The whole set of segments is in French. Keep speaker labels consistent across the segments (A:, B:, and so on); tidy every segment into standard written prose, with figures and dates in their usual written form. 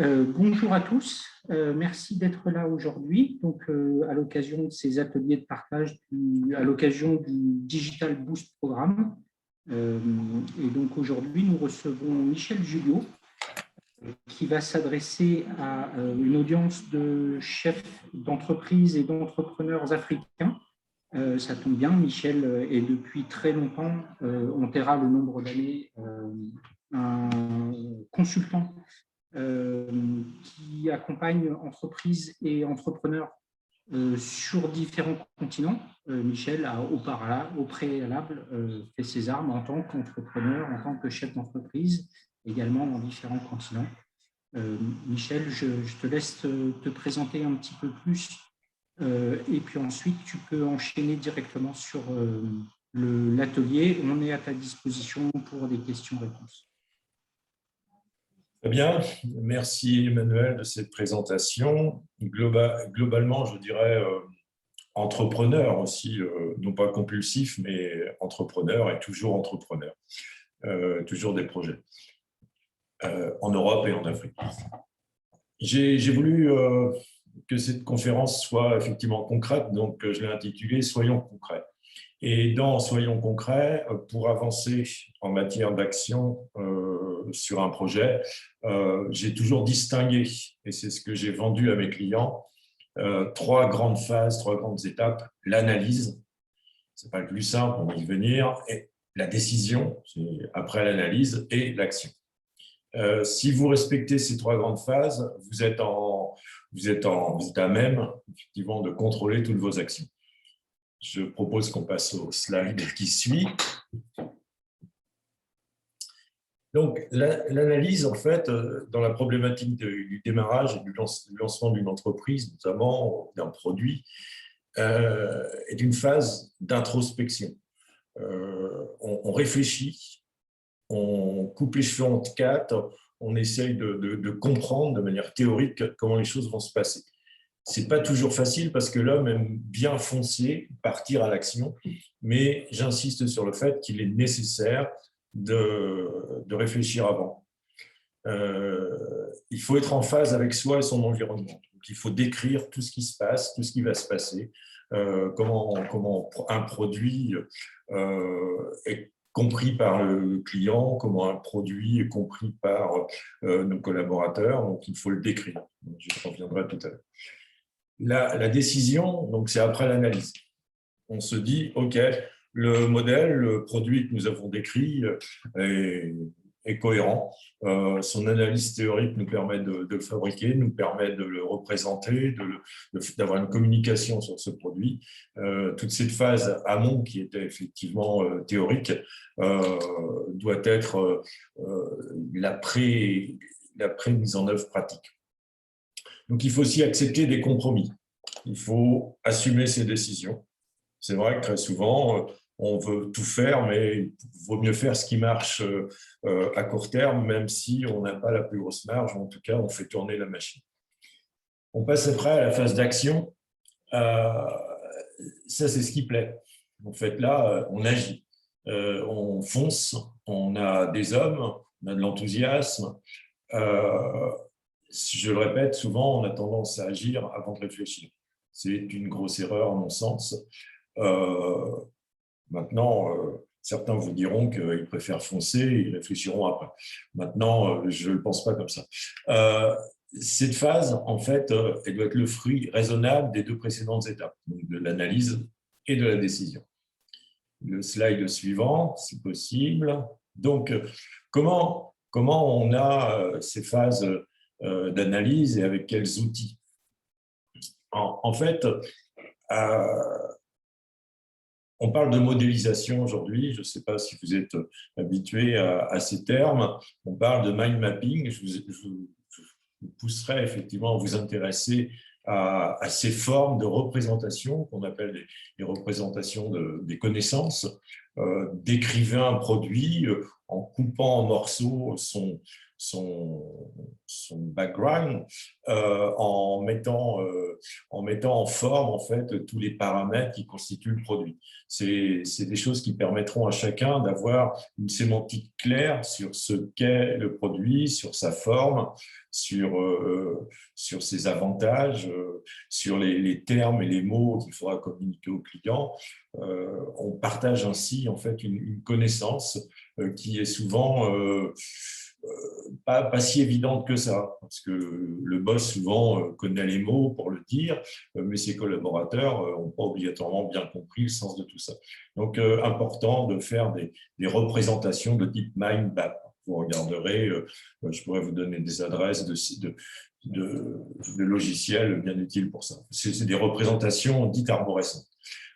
A: Bonjour à tous, merci d'être là aujourd'hui. Donc, à l'occasion de ces ateliers de partage, à l'occasion du Digital Boost Programme. Et donc aujourd'hui, nous recevons Michel Julliot, qui va s'adresser à une audience de chefs d'entreprise et d'entrepreneurs africains. Ça tombe bien, Michel est depuis très longtemps, on taira le nombre d'années, un consultant qui accompagne entreprises et entrepreneurs sur différents continents. Michel a au préalable fait ses armes en tant qu'entrepreneur, en tant que chef d'entreprise, également dans différents continents. Michel, je te laisse te présenter un petit peu plus et puis ensuite tu peux enchaîner directement sur l'atelier. On est à ta disposition pour des questions-réponses.
B: Très bien, merci Emmanuel de cette présentation. Globalement, je dirais entrepreneur aussi, non pas compulsif, mais entrepreneur et toujours entrepreneur, toujours des projets en Europe et en Afrique. J'ai voulu que cette conférence soit effectivement concrète, donc je l'ai intitulée « Soyons concrets ». Et dans Soyons concrets, pour avancer en matière d'action sur un projet, j'ai toujours distingué, et c'est ce que j'ai vendu à mes clients, trois grandes phases, trois grandes étapes. L'analyse, c'est pas le plus simple, on va y venir, et la décision, c'est après l'analyse, et l'action. Si vous respectez ces trois grandes phases, vous êtes à même effectivement de contrôler toutes vos actions. Je propose qu'on passe au slide qui suit. Donc, l'analyse, en fait, dans la problématique du démarrage et du lancement d'une entreprise, notamment d'un produit, est une phase d'introspection. On réfléchit, on coupe les cheveux en quatre, on essaye de comprendre de manière théorique comment les choses vont se passer. Ce n'est pas toujours facile parce que l'homme aime bien foncer, partir à l'action, mais j'insiste sur le fait qu'il est nécessaire de réfléchir avant. Il faut être en phase avec soi et son environnement. Donc, il faut décrire tout ce qui se passe, tout ce qui va se passer, comment un produit est compris par le client, comment un produit est compris par nos collaborateurs. Donc, il faut le décrire. Je reviendrai tout à l'heure. La décision, donc c'est après l'analyse. On se dit, OK, le modèle, le produit que nous avons décrit est cohérent. Son analyse théorique nous permet de le fabriquer, nous permet de le représenter, d'avoir une communication sur ce produit. Toute cette phase amont qui était effectivement théorique doit être l'après-mise en œuvre pratique. Donc, il faut aussi accepter des compromis. Il faut assumer ses décisions. C'est vrai que très souvent, on veut tout faire, mais il vaut mieux faire ce qui marche à court terme, même si on n'a pas la plus grosse marge. En tout cas, on fait tourner la machine. On passe après à la phase d'action. Ça, c'est ce qui plaît. En fait, là, on agit. On fonce, on a des hommes, on a de l'enthousiasme. Je le répète, souvent, on a tendance à agir avant de réfléchir. C'est une grosse erreur, à mon sens. Maintenant, certains vous diront qu'ils préfèrent foncer et ils réfléchiront après. Maintenant, je ne le pense pas comme ça. Cette phase, en fait, elle doit être le fruit raisonnable des deux précédentes étapes, donc de l'analyse et de la décision. Le slide suivant, si possible. Donc, comment on a ces phases d'analyse et avec quels outils? En fait, on parle de modélisation aujourd'hui. Je ne sais pas si vous êtes habitué à ces termes. On parle de mind mapping. Je vous pousserai effectivement à vous intéresser à ces formes de représentation qu'on appelle les représentations des connaissances. Décrivez un produit en coupant en morceaux son background en mettant en forme en fait tous les paramètres qui constituent le produit. C'est des choses qui permettront à chacun d'avoir une sémantique claire sur ce qu'est le produit, sur sa forme, sur ses avantages, sur les termes et les mots qu'il faudra communiquer au client. On partage ainsi en fait une connaissance qui est souvent pas si évidente que ça, parce que le boss souvent connaît les mots pour le dire, mais ses collaborateurs n'ont pas obligatoirement bien compris le sens de tout ça. Donc, important de faire des représentations de type mind map. Vous regarderez, je pourrais vous donner des adresses de logiciels bien utiles pour ça. C'est des représentations dites arborescentes.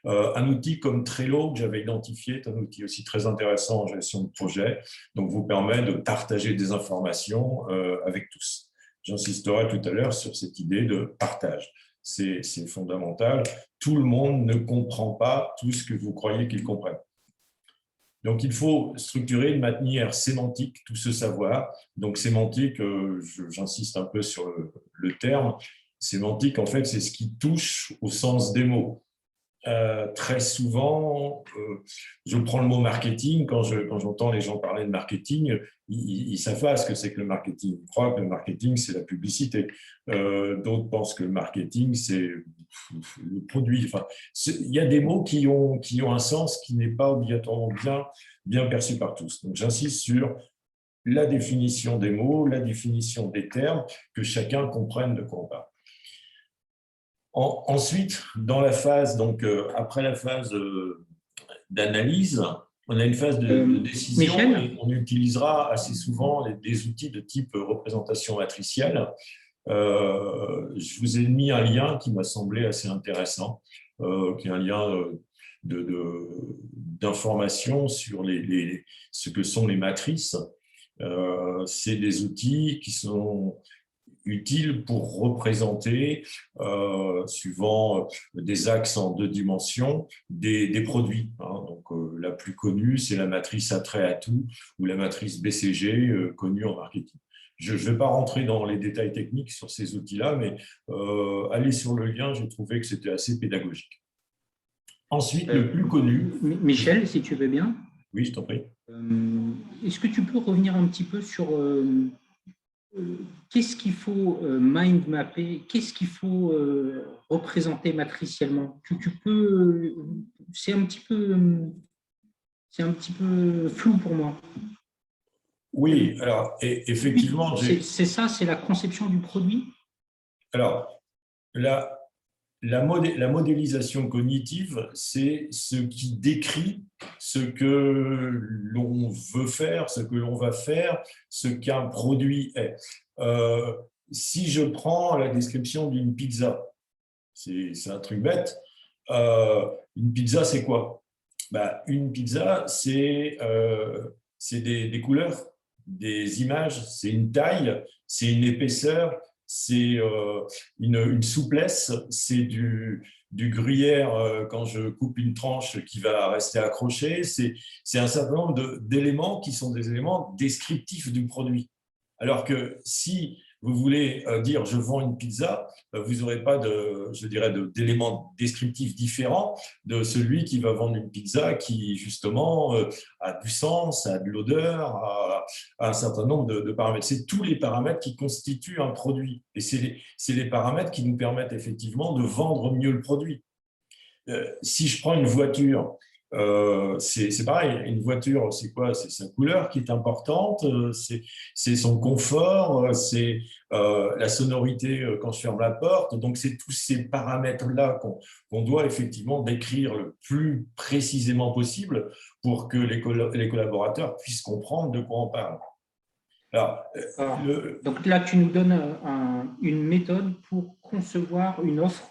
B: Un outil comme Trello que j'avais identifié est un outil aussi très intéressant en gestion de projet, donc vous permet de partager des informations avec tous. J'insisterai tout à l'heure sur cette idée de partage. C'est fondamental. Tout le monde ne comprend pas tout ce que vous croyez qu'il comprenne. Donc, il faut structurer de manière sémantique tout ce savoir. Donc, sémantique, j'insiste un peu sur le terme. Sémantique, en fait, c'est ce qui touche au sens des mots. Très souvent, je prends le mot marketing, quand j'entends les gens parler de marketing, ils savent pas ce que c'est que le marketing. Ils croient que le marketing, c'est la publicité. D'autres pensent que le marketing, c'est le produit. Enfin, il y a des mots qui ont un sens qui n'est pas obligatoirement bien perçu par tous. Donc, j'insiste sur la définition des mots, la définition des termes, que chacun comprenne de quoi on parle. Ensuite, dans la phase, donc après la phase d'analyse, on a une phase de décision.
A: Michel,
B: et on utilisera assez souvent des outils de type représentation matricielle. Je vous ai mis un lien qui m'a semblé assez intéressant, qui est un lien d'information sur ce que sont les matrices. C'est des outils qui sont utile pour représenter, suivant des axes en 2 dimensions, des produits. Donc, la plus connue, c'est la matrice attrait-atout ou la matrice BCG, connue en marketing. Je ne vais pas rentrer dans les détails techniques sur ces outils-là, mais allez sur le lien, j'ai trouvé que c'était assez pédagogique. Ensuite, le plus connu…
A: Michel, si tu veux bien.
B: Oui, je t'en prie.
A: Est-ce que tu peux revenir un petit peu sur… qu'est-ce qu'il faut mind mapper, qu'est-ce qu'il faut représenter matriciellement? Tu peux, c'est un petit peu flou pour moi.
B: Oui, alors effectivement,
A: c'est ça, c'est la conception du produit.
B: Alors, la modélisation cognitive, c'est ce qui décrit ce que l'on veut faire, ce que l'on va faire, ce qu'un produit est. Si je prends la description d'une pizza, c'est un truc bête. Une pizza, c'est quoi? Une pizza, c'est des couleurs, des images, c'est une taille, c'est une épaisseur, c'est une souplesse, c'est du gruyère quand je coupe une tranche qui va rester accrochée, c'est un certain nombre d'éléments qui sont des éléments descriptifs du produit. Alors que si vous voulez dire je vends une pizza, vous n'aurez pas d'éléments descriptifs différents de celui qui va vendre une pizza qui justement a du sens, a de l'odeur, a un certain nombre de paramètres. C'est tous les paramètres qui constituent un produit et c'est les paramètres qui nous permettent effectivement de vendre mieux le produit. Si je prends une voiture, c'est pareil, une voiture, c'est quoi? C'est sa couleur qui est importante, c'est son confort, c'est la sonorité quand je ferme la porte. Donc, c'est tous ces paramètres-là qu'on doit effectivement décrire le plus précisément possible pour que les collaborateurs puissent comprendre de quoi on parle.
A: Donc là, tu nous donnes une méthode pour concevoir une offre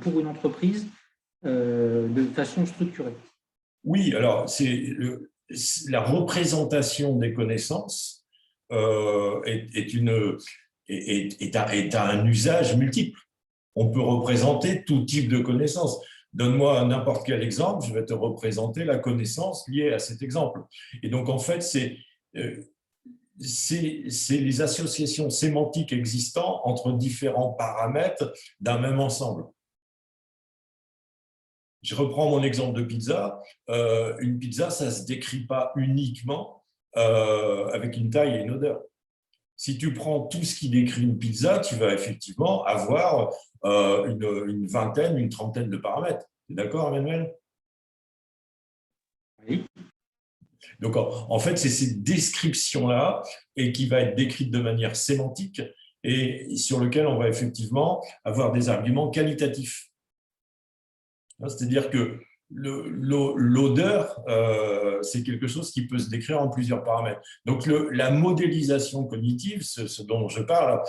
A: pour une entreprise de façon structurée.
B: Oui, alors c'est la représentation des connaissances est un usage multiple. On peut représenter tout type de connaissances. Donne-moi n'importe quel exemple, je vais te représenter la connaissance liée à cet exemple. Et donc, en fait, c'est les associations sémantiques existantes entre différents paramètres d'un même ensemble. Je reprends mon exemple de pizza. Une pizza, ça ne se décrit pas uniquement avec une taille et une odeur. Si tu prends tout ce qui décrit une pizza, tu vas effectivement avoir une vingtaine, une trentaine de paramètres. Tu es d'accord, Emmanuel?
A: Oui.
B: Donc, en fait, c'est cette description-là et qui va être décrite de manière sémantique et sur lequel on va effectivement avoir des arguments qualitatifs. C'est-à-dire que l'odeur, c'est quelque chose qui peut se décrire en plusieurs paramètres. Donc, la modélisation cognitive, ce dont je parle,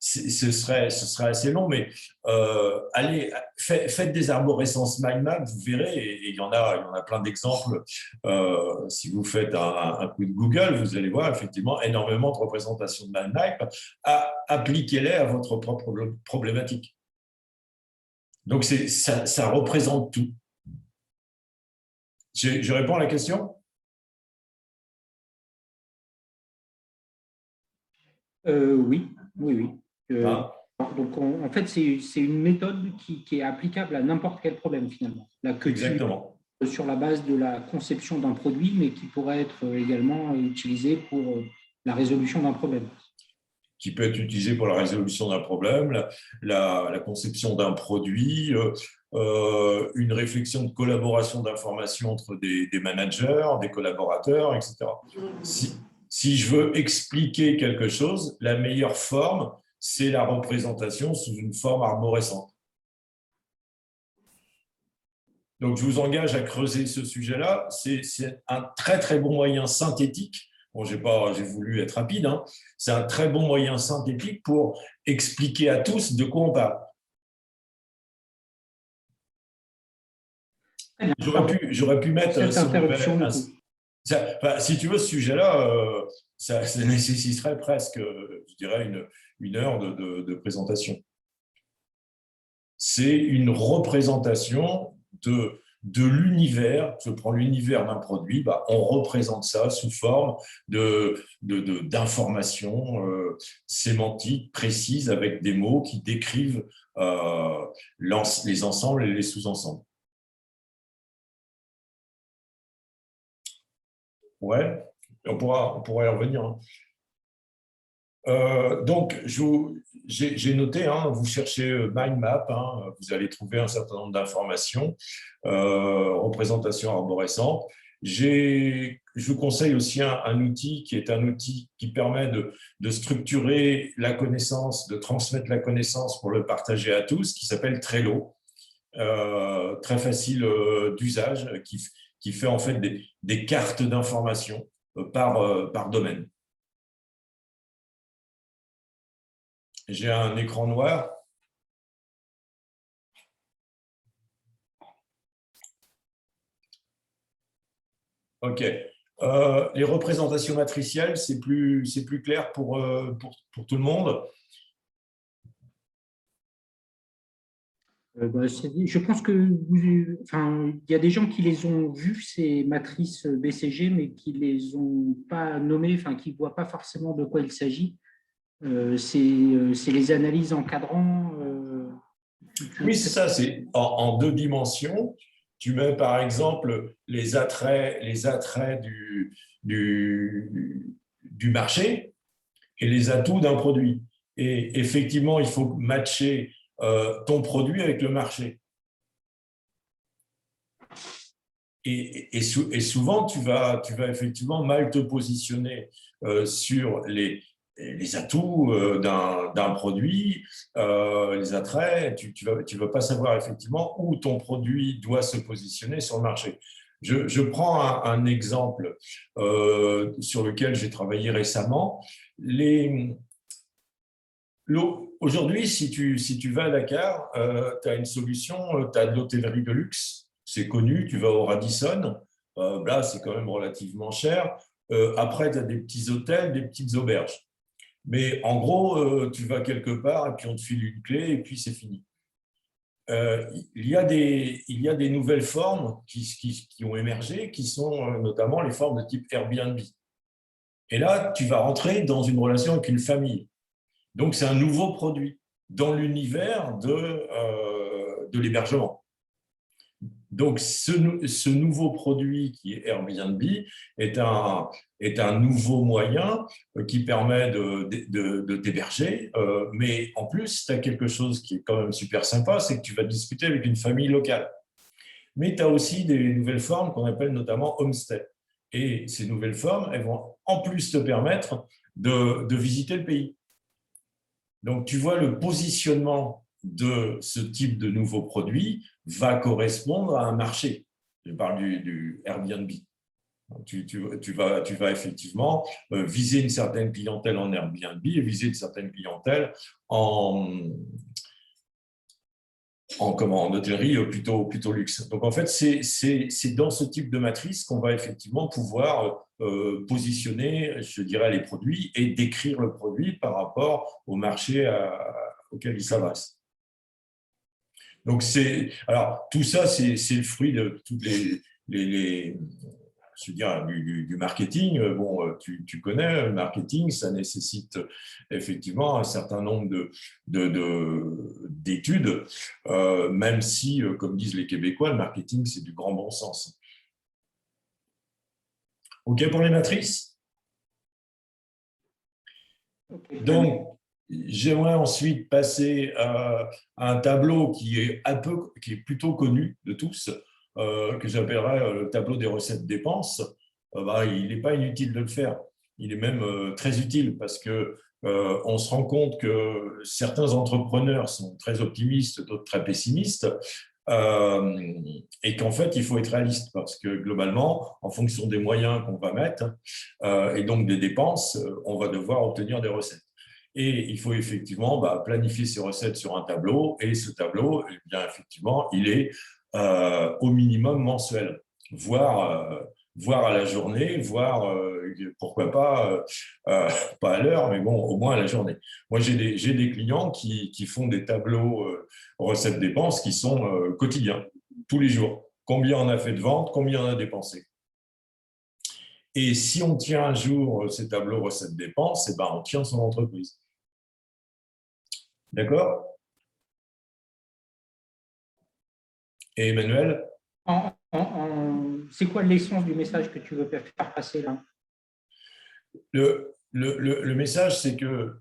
B: ce serait assez long, mais allez, faites des arborescences mind map, vous verrez, et il y en a plein d'exemples. Si vous faites un coup de Google, vous allez voir effectivement énormément de représentations de mind map. Appliquez-les à votre propre problématique. Donc, ça représente tout. Je réponds à la question?
A: Oui, oui.
B: Ah.
A: Donc, en fait, c'est une méthode qui est applicable à n'importe quel problème, finalement. Là, que
B: Exactement.
A: Sur la base de la conception d'un produit, mais qui pourrait être également utilisé pour la résolution d'un problème.
B: Qui peut être utilisé pour la résolution d'un problème, la conception d'un produit, une réflexion de collaboration d'informations entre des managers, des collaborateurs, etc. Si je veux expliquer quelque chose, la meilleure forme, c'est la représentation sous une forme arborescente. Donc, je vous engage à creuser ce sujet-là. C'est un très, très bon moyen synthétique. Bon, j'ai voulu être rapide. Hein. C'est un très bon moyen synthétique pour expliquer à tous de quoi on parle. J'aurais pu mettre…
A: Cette interruption,
B: si tu veux, ce sujet-là, ça nécessiterait presque, je dirais, une heure de présentation. C'est une représentation de l'univers. Je prends l'univers d'un produit, on représente ça sous forme d'informations sémantiques précises avec des mots qui décrivent les ensembles et les sous-ensembles. Ouais, on pourra y revenir. Hein. Donc, j'ai noté, hein, vous cherchez mind map, hein, vous allez trouver un certain nombre d'informations, représentation arborescente. Je vous conseille aussi un outil qui est un outil qui permet de structurer la connaissance, de transmettre la connaissance pour le partager à tous, qui s'appelle Trello. Très facile d'usage, qui fait en fait des cartes d'informations par domaine. J'ai un écran noir. OK. Les représentations matricielles, c'est plus clair pour tout le monde.
A: Je pense il y a des gens qui les ont vues, ces matrices BCG, mais qui ne les ont pas nommées, qui ne voient pas forcément de quoi il s'agit. C'est les analyses encadrant.
B: Oui, c'est ça, c'est en deux dimensions. Tu mets par exemple les attraits du marché et les atouts d'un produit. Et effectivement, il faut matcher ton produit avec le marché. Et souvent, tu vas effectivement mal te positionner sur les atouts d'un produit, les attraits. Tu vas pas savoir effectivement où ton produit doit se positionner sur le marché. Je prends un exemple sur lequel j'ai travaillé récemment. Aujourd'hui, si tu vas à Dakar, tu as une solution, tu as de l'hôtellerie de luxe, c'est connu, tu vas au Radisson, là c'est quand même relativement cher. Après, tu as des petits hôtels, des petites auberges. Mais en gros, tu vas quelque part et puis on te file une clé et puis c'est fini. Il y a des nouvelles formes qui ont émergé, qui sont notamment les formes de type Airbnb. Et là, tu vas rentrer dans une relation avec une famille. Donc, c'est un nouveau produit dans l'univers de l'hébergement. Donc, ce nouveau produit qui est Airbnb est un nouveau moyen qui permet de t'héberger. Mais en plus, tu as quelque chose qui est quand même super sympa, c'est que tu vas discuter avec une famille locale. Mais tu as aussi des nouvelles formes qu'on appelle notamment homestay. Et ces nouvelles formes, elles vont en plus te permettre de visiter le pays. Donc, tu vois, le positionnement de ce type de nouveau produit va correspondre à un marché. Je parle du Airbnb. Tu vas effectivement viser une certaine clientèle en Airbnb et viser une certaine clientèle en hôtellerie plutôt luxe. Donc, en fait, c'est dans ce type de matrice qu'on va effectivement pouvoir positionner, je dirais, les produits et décrire le produit par rapport au marché auquel il s'adresse. Donc, alors, tout ça, c'est le fruit de toutes je veux dire, du marketing. Bon, tu connais le marketing, ça nécessite effectivement un certain nombre d'études, même si, comme disent les Québécois, le marketing, c'est du grand bon sens. OK pour les matrices? Donc, j'aimerais ensuite passer à un tableau qui est plutôt connu de tous, que j'appellerais le tableau des recettes dépenses. Il n'est pas inutile de le faire. Il est même très utile parce que on se rend compte que certains entrepreneurs sont très optimistes, d'autres très pessimistes, et qu'en fait, il faut être réaliste parce que globalement, en fonction des moyens qu'on va mettre et donc des dépenses, on va devoir obtenir des recettes. Et il faut effectivement planifier ces recettes sur un tableau. Et ce tableau, eh bien, effectivement, il est au minimum mensuel, voire à la journée, voire pourquoi pas, pas à l'heure, mais bon, au moins à la journée. Moi, j'ai des clients qui font des tableaux recettes-dépenses qui sont quotidiens, tous les jours. Combien on a fait de ventes, combien on a dépensé. Et si on tient un jour ces tableaux recettes-dépenses, eh ben, on tient son entreprise. D'accord? Et Emmanuel?
A: C'est quoi l'essence du message que tu veux faire passer là?
B: Le message, c'est que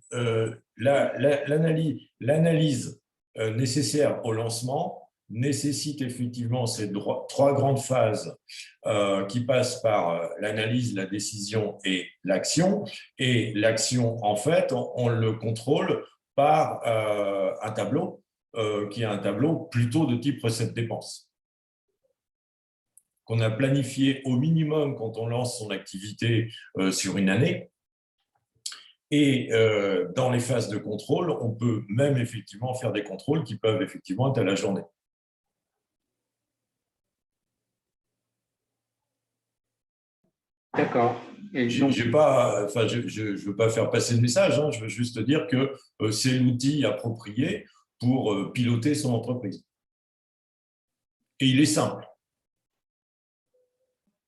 B: l'analyse nécessaire au lancement nécessite effectivement ces trois grandes phases qui passent par l'analyse, la décision et l'action. Et l'action, en fait, on le contrôle par un tableau qui est un tableau plutôt de type recette-dépense qu'on a planifié au minimum quand on lance son activité sur une année. Et dans les phases de contrôle, on peut même effectivement faire des contrôles qui peuvent effectivement être à la journée.
A: D'accord.
B: Je ne veux pas faire passer le message, je veux juste dire que c'est l'outil approprié pour piloter son entreprise. Et il est simple.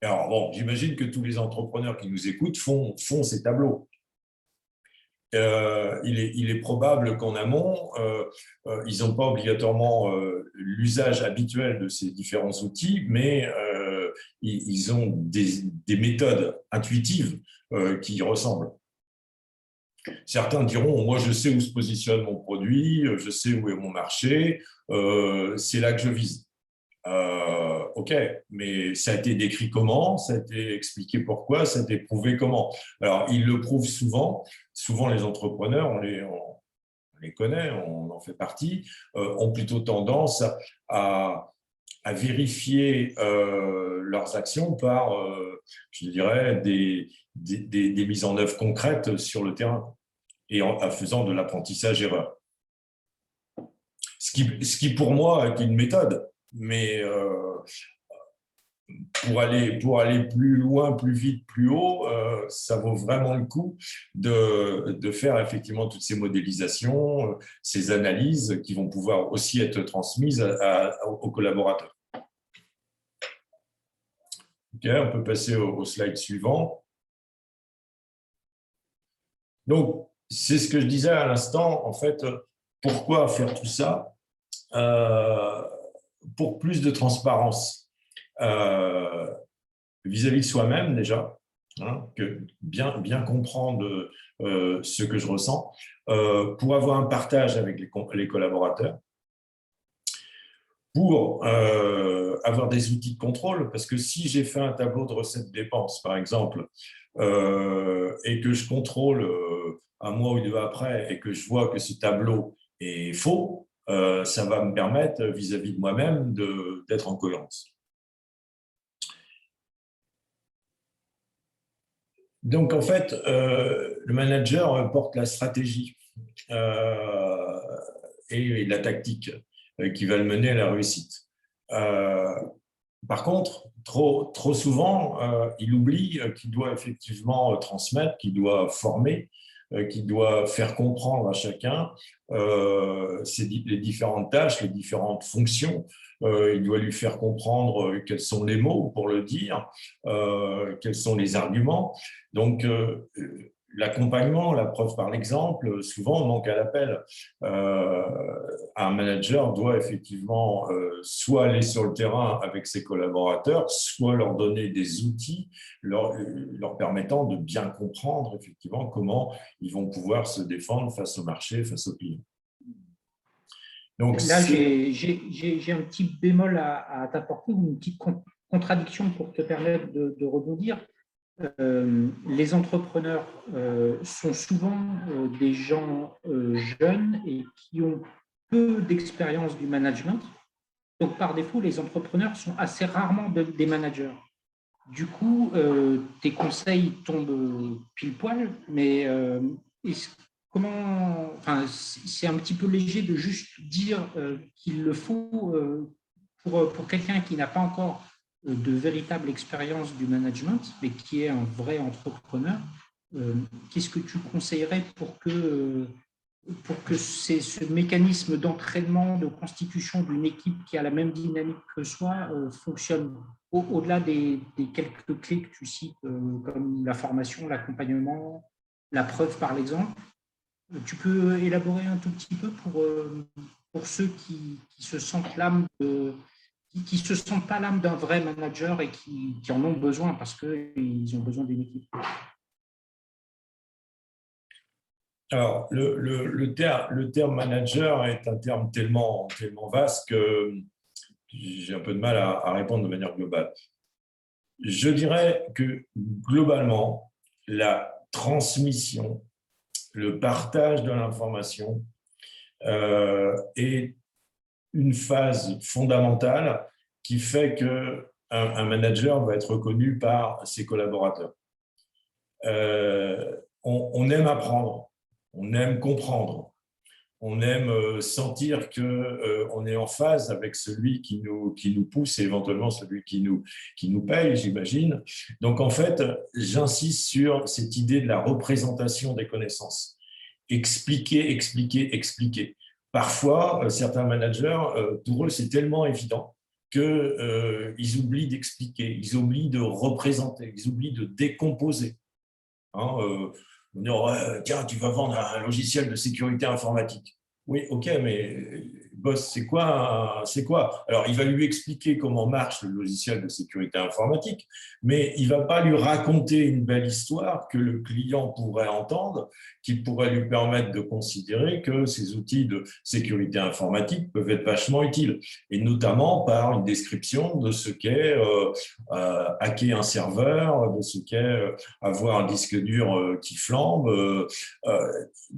B: Alors, bon, j'imagine que tous les entrepreneurs qui nous écoutent font ces tableaux. Il est probable qu'en amont, ils n'ont pas obligatoirement l'usage habituel de ces différents outils, mais ils ont des méthodes intuitives qui y ressemblent. Certains diront, moi je sais où se positionne mon produit, je sais où est mon marché, c'est là que je vise. OK, mais ça a été décrit comment, ça a été expliqué pourquoi, ça a été prouvé comment. Alors, ils le prouvent souvent. Souvent, les entrepreneurs, on les connaît, on en fait partie, ont plutôt tendance à vérifier leurs actions par, je dirais, des mises en œuvre concrètes sur le terrain et en faisant de l'apprentissage-erreur. Ce qui, pour moi, est une méthode, mais pour aller plus loin, plus vite, plus haut, ça vaut vraiment le coup de faire effectivement toutes ces modélisations, ces analyses qui vont pouvoir aussi être transmises aux collaborateurs. OK, on peut passer au slide suivant. Donc, c'est ce que je disais à l'instant, en fait, pourquoi faire tout ça? Pour plus de transparence vis-à-vis de soi-même déjà, hein, que bien comprendre ce que je ressens, pour avoir un partage avec les collaborateurs, pour avoir des outils de contrôle, parce que si j'ai fait un tableau de recettes dépenses, par exemple, et que je contrôle un mois ou deux après et que je vois que ce tableau est faux, ça va me permettre, vis-à-vis de moi-même, d'être en cohérence. Donc, en fait, le manager porte la stratégie et la tactique qui va le mener à la réussite. Par contre, trop souvent, il oublie qu'il doit effectivement transmettre, qu'il doit former, qu'il doit faire comprendre à chacun les différentes tâches, les différentes fonctions. Il doit lui faire comprendre quels sont les mots pour le dire, quels sont les arguments. Donc, l'accompagnement, la preuve par l'exemple, souvent on manque à l'appel. Un manager doit effectivement soit aller sur le terrain avec ses collaborateurs, soit leur donner des outils leur permettant de bien comprendre effectivement comment ils vont pouvoir se défendre face au marché, face aux clients.
A: Donc, là, j'ai un petit bémol à t'apporter, ou une petite contradiction pour te permettre de rebondir. Les entrepreneurs sont souvent des gens jeunes et qui ont peu d'expérience du management. Donc, par défaut, les entrepreneurs sont assez rarement des managers. Du coup, tes conseils tombent pile poil, mais c'est un petit peu léger de juste dire qu'il le faut pour quelqu'un qui n'a pas encore de véritable expérience du management, mais qui est un vrai entrepreneur. Qu'est-ce que tu conseillerais pour que ce mécanisme d'entraînement, de constitution d'une équipe qui a la même dynamique que soi fonctionne au-delà des quelques clés que tu cites, comme la formation, l'accompagnement, la preuve par l'exemple? Tu peux élaborer un tout petit peu pour ceux qui se sentent qui se sentent pas l'âme d'un vrai manager et qui en ont besoin parce qu'ils ont besoin d'une équipe?
B: Alors, le terme manager est un terme tellement vaste que j'ai un peu de mal à répondre de manière globale. Je dirais que globalement, la transmission, le partage de l'information est une phase fondamentale qui fait qu'un manager va être reconnu par ses collaborateurs. On aime apprendre. On aime comprendre, on aime sentir qu'on est en phase avec celui qui nous pousse et éventuellement celui qui nous paye, j'imagine. Donc, en fait, j'insiste sur cette idée de la représentation des connaissances. Expliquer, expliquer, expliquer. Parfois, certains managers, pour eux, c'est tellement évident qu'ils oublient d'expliquer, ils oublient de représenter, ils oublient de décomposer. Tiens, tu vas vendre un logiciel de sécurité informatique. Oui, ok, mais boss, c'est quoi? Alors, il va lui expliquer comment marche le logiciel de sécurité informatique, mais il ne va pas lui raconter une belle histoire que le client pourrait entendre, qui pourrait lui permettre de considérer que ces outils de sécurité informatique peuvent être vachement utiles, et notamment par une description de ce qu'est hacker un serveur, de ce qu'est avoir un disque dur qui flambe.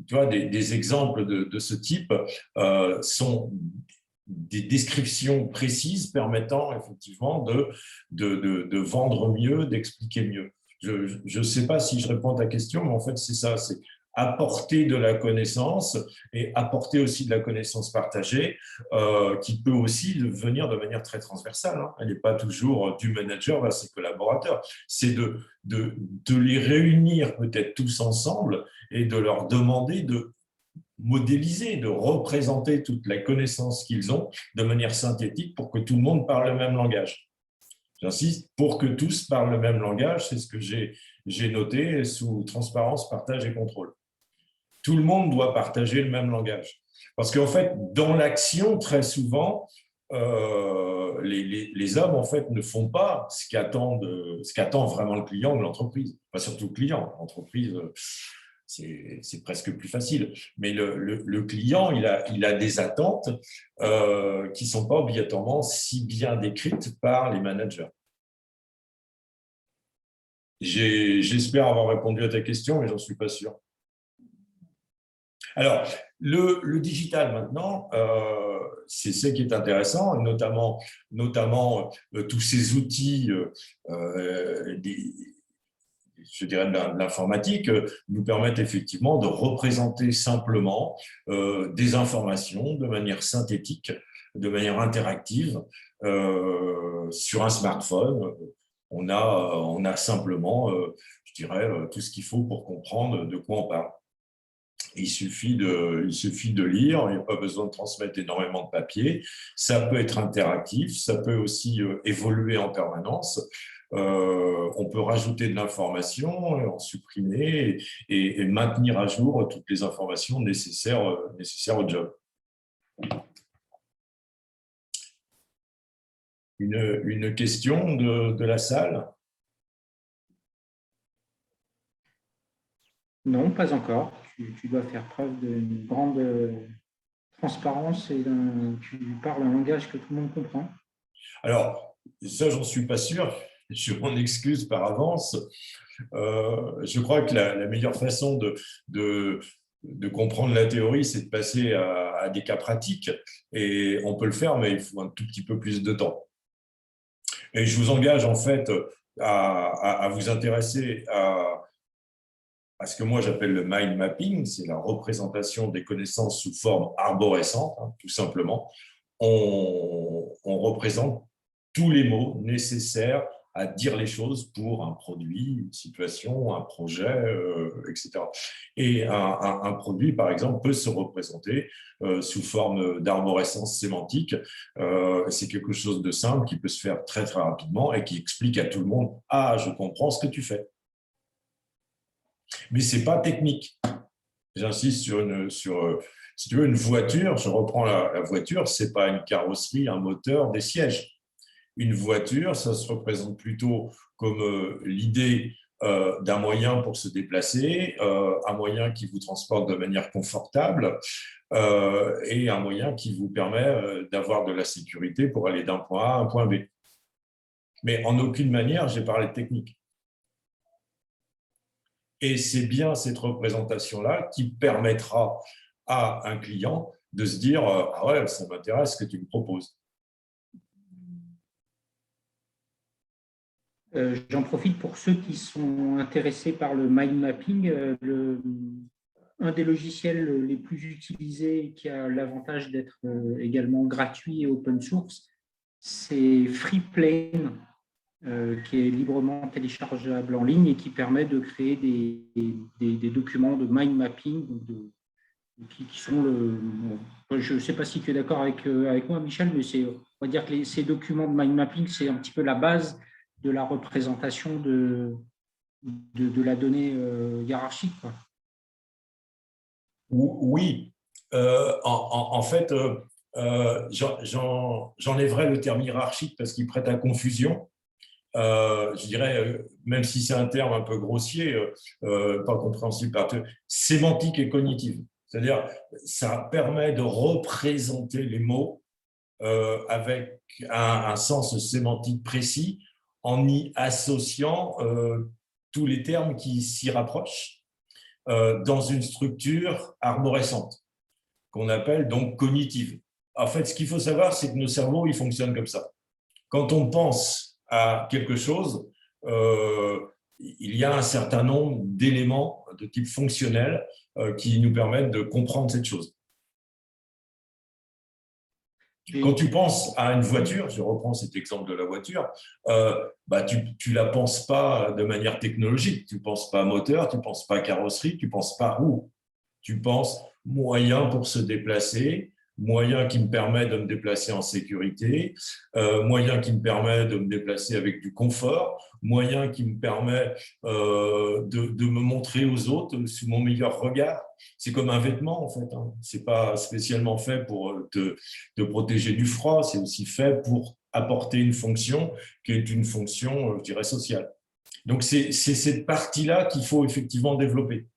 B: Tu vois, des exemples de ce type sont des descriptions précises permettant effectivement de vendre mieux, d'expliquer mieux. Je ne sais pas si je réponds à ta question, mais en fait, c'est ça, c'est apporter de la connaissance et apporter aussi de la connaissance partagée qui peut aussi venir de manière très transversale. Elle n'est pas toujours du manager vers ses collaborateurs. C'est de les réunir peut-être tous ensemble et de leur demander de modéliser, de représenter toute la connaissance qu'ils ont de manière synthétique pour que tout le monde parle le même langage. J'insiste, pour que tous parlent le même langage, c'est ce que j'ai noté sous transparence, partage et contrôle. tout le monde doit partager le même langage. Parce qu'en fait, dans l'action, très souvent, les hommes en fait ne font pas ce qu'attend vraiment le client de l'entreprise. Pas surtout le client. L'entreprise, c'est presque plus facile. Mais le client, il a des attentes qui ne sont pas obligatoirement si bien décrites par les managers. J'espère avoir répondu à ta question, mais j'en suis pas sûr. Alors, le digital maintenant, c'est ce qui est intéressant, notamment tous ces outils, je dirais de l'informatique, nous permettent effectivement de représenter simplement des informations de manière synthétique, de manière interactive sur un smartphone. On a simplement, je dirais, tout ce qu'il faut pour comprendre de quoi on parle. Il suffit de lire, il n'y a pas besoin de transmettre énormément de papier. Ça peut être interactif, ça peut aussi évoluer en permanence. On peut rajouter de l'information, en supprimer et maintenir à jour toutes les informations nécessaires au job. Une question de la salle?
A: Non, pas encore. Tu dois faire preuve d'une grande transparence et tu parles un langage que tout le monde comprend.
B: Alors, ça, j'en suis pas sûr. Je m'en excuse par avance. Je crois que la meilleure façon de comprendre la théorie, c'est de passer à des cas pratiques. Et on peut le faire, mais il faut un tout petit peu plus de temps. Et je vous engage en fait à vous intéresser à ce que moi j'appelle le mind mapping, c'est la représentation des connaissances sous forme arborescente, hein, tout simplement. On représente tous les mots nécessaires à dire les choses pour un produit, une situation, un projet, etc. Et un produit, par exemple, peut se représenter sous forme d'arborescence sémantique. C'est quelque chose de simple qui peut se faire très, très rapidement et qui explique à tout le monde « Ah, je comprends ce que tu fais ». Mais ce n'est pas technique. J'insiste si tu veux, une voiture, je reprends la voiture, ce n'est pas une carrosserie, un moteur, des sièges. Une voiture, ça se représente plutôt comme l'idée d'un moyen pour se déplacer, un moyen qui vous transporte de manière confortable et un moyen qui vous permet d'avoir de la sécurité pour aller d'un point A à un point B. Mais en aucune manière, j'ai parlé de technique. Et c'est bien cette représentation-là qui permettra à un client de se dire « Ah ouais, ça m'intéresse ce que tu me proposes ».
A: J'en profite pour ceux qui sont intéressés par le mind mapping. Un des logiciels les plus utilisés qui a l'avantage d'être également gratuit et open source, c'est Freeplane, qui est librement téléchargeable en ligne et qui permet de créer des documents de mind mapping qui sont je ne sais pas si tu es d'accord avec moi, Michel, mais on va dire que ces documents de mind mapping, c'est un petit peu la base de la représentation de la donnée hiérarchique, quoi.
B: Oui, en fait, j'enlèverais le terme hiérarchique parce qu'il prête à confusion. Je dirais, même si c'est un terme un peu grossier, pas compréhensible par tout, sémantique et cognitive. C'est-à-dire, ça permet de représenter les mots avec un sens sémantique précis en y associant tous les termes qui s'y rapprochent dans une structure arborescente qu'on appelle donc cognitive. En fait, ce qu'il faut savoir, c'est que nos cerveaux, ils fonctionnent comme ça. Quand on pense à quelque chose, il y a un certain nombre d'éléments de type fonctionnel qui nous permettent de comprendre cette chose. Quand tu penses à une voiture, je reprends cet exemple de la voiture, tu ne la penses pas de manière technologique, tu ne penses pas moteur, tu ne penses pas carrosserie, tu ne penses pas roue, tu penses moyen pour se déplacer, moyen qui me permet de me déplacer en sécurité, moyen qui me permet de me déplacer avec du confort, moyen qui me permet de me montrer aux autres sous mon meilleur regard. C'est comme un vêtement, en fait. Hein. Ce n'est pas spécialement fait pour te protéger du froid, c'est aussi fait pour apporter une fonction qui est une fonction, je dirais, sociale. Donc, c'est cette partie-là qu'il faut effectivement développer.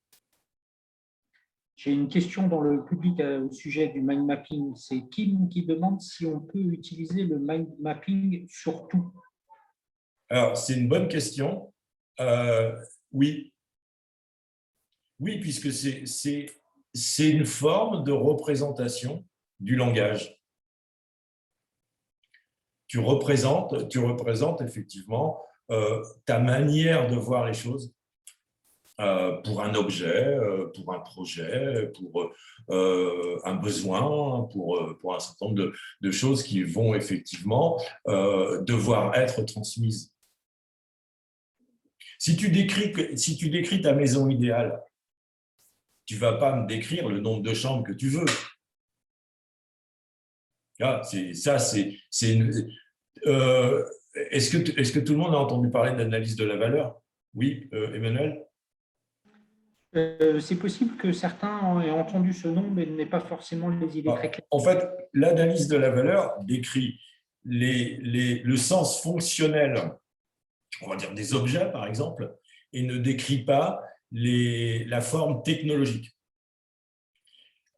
A: J'ai une question dans le public au sujet du mind mapping. C'est Kim qui demande si on peut utiliser le mind mapping sur tout.
B: Alors, c'est une bonne question. Oui. Oui, puisque c'est une forme de représentation du langage. Tu représentes effectivement ta manière de voir les choses pour un objet, pour un projet, pour un besoin, pour un certain nombre de choses qui vont effectivement devoir être transmises. Si tu décris ta maison idéale, tu ne vas pas me décrire le nombre de chambres que tu veux. Ah, est-ce que tout le monde a entendu parler d'analyse de la valeur? Oui, Emmanuel?
A: C'est possible que certains aient entendu ce nom, mais n'aient pas forcément les idées très claires.
B: En fait, l'analyse de la valeur décrit le sens fonctionnel, on va dire des objets par exemple, et ne décrit pas la forme technologique.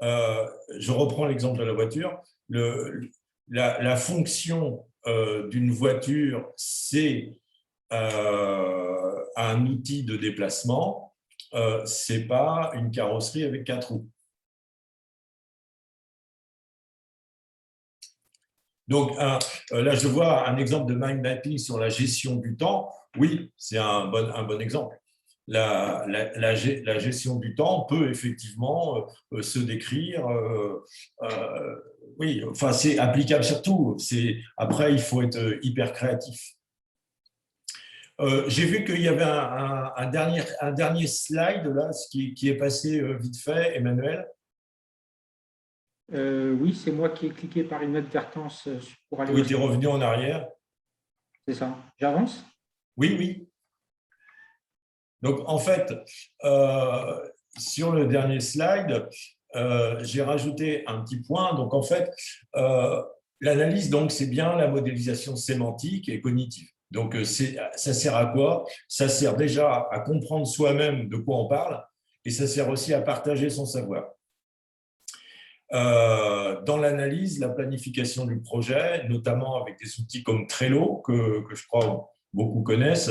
B: Je reprends l'exemple de la voiture. La fonction d'une voiture, c'est un outil de déplacement, ce n'est pas une carrosserie avec 4 roues. Donc, là, je vois un exemple de mind mapping sur la gestion du temps. Oui, c'est un bon exemple. La gestion du temps peut effectivement se décrire. Oui, enfin, c'est applicable sur tout. Après, il faut être hyper créatif. J'ai vu qu'il y avait un dernier slide là, qui est passé vite fait, Emmanuel.
A: Oui, c'est moi qui ai cliqué par inadvertance pour aller.
B: Oui, tu es revenu en arrière.
A: C'est ça. J'avance?
B: Oui, oui. Donc, en fait, sur le dernier slide, j'ai rajouté un petit point. Donc, en fait, l'analyse, c'est bien la modélisation sémantique et cognitive. Donc, ça sert à quoi? Ça sert déjà à comprendre soi-même de quoi on parle et ça sert aussi à partager son savoir. Dans l'analyse, la planification du projet, notamment avec des outils comme Trello, que je crois beaucoup connaissent,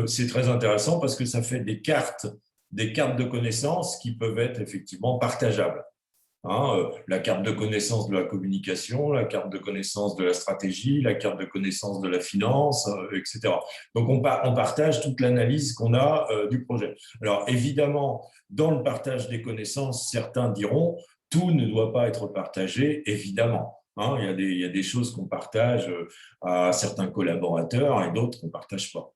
B: c'est très intéressant parce que ça fait des cartes de connaissances qui peuvent être effectivement partageables. Hein, la carte de connaissance de la communication, la carte de connaissance de la stratégie, la carte de connaissance de la finance, etc. Donc, on partage toute l'analyse qu'on a du projet. Alors, évidemment, dans le partage des connaissances, certains diront tout ne doit pas être partagé, évidemment. Hein, il y a des choses qu'on partage à certains collaborateurs et d'autres qu'on ne partage pas.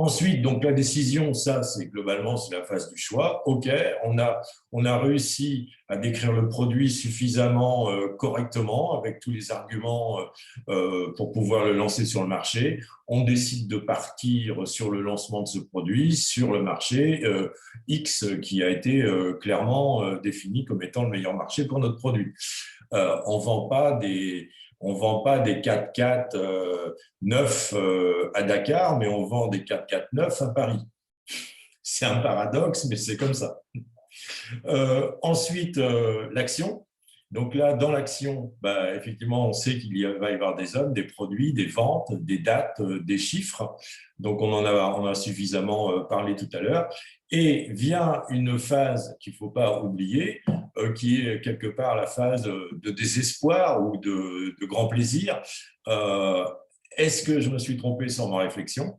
B: Ensuite, donc la décision, ça, c'est globalement, c'est la phase du choix. OK, on a réussi à décrire le produit suffisamment correctement avec tous les arguments pour pouvoir le lancer sur le marché. On décide de partir sur le lancement de ce produit sur le marché X qui a été clairement défini comme étant le meilleur marché pour notre produit. On ne vend pas des 4x4 neufs à Dakar, mais on vend des 4x4 neufs à Paris. C'est un paradoxe, mais c'est comme ça. Ensuite, l'action. Donc là, dans l'action, effectivement, on sait qu'il va y avoir des hommes, des produits, des ventes, des dates, des chiffres. Donc, on en a suffisamment parlé tout à l'heure. Et vient une phase qu'il ne faut pas oublier, qui est quelque part la phase de désespoir ou de grand plaisir. Est-ce que je me suis trompé sur ma réflexion?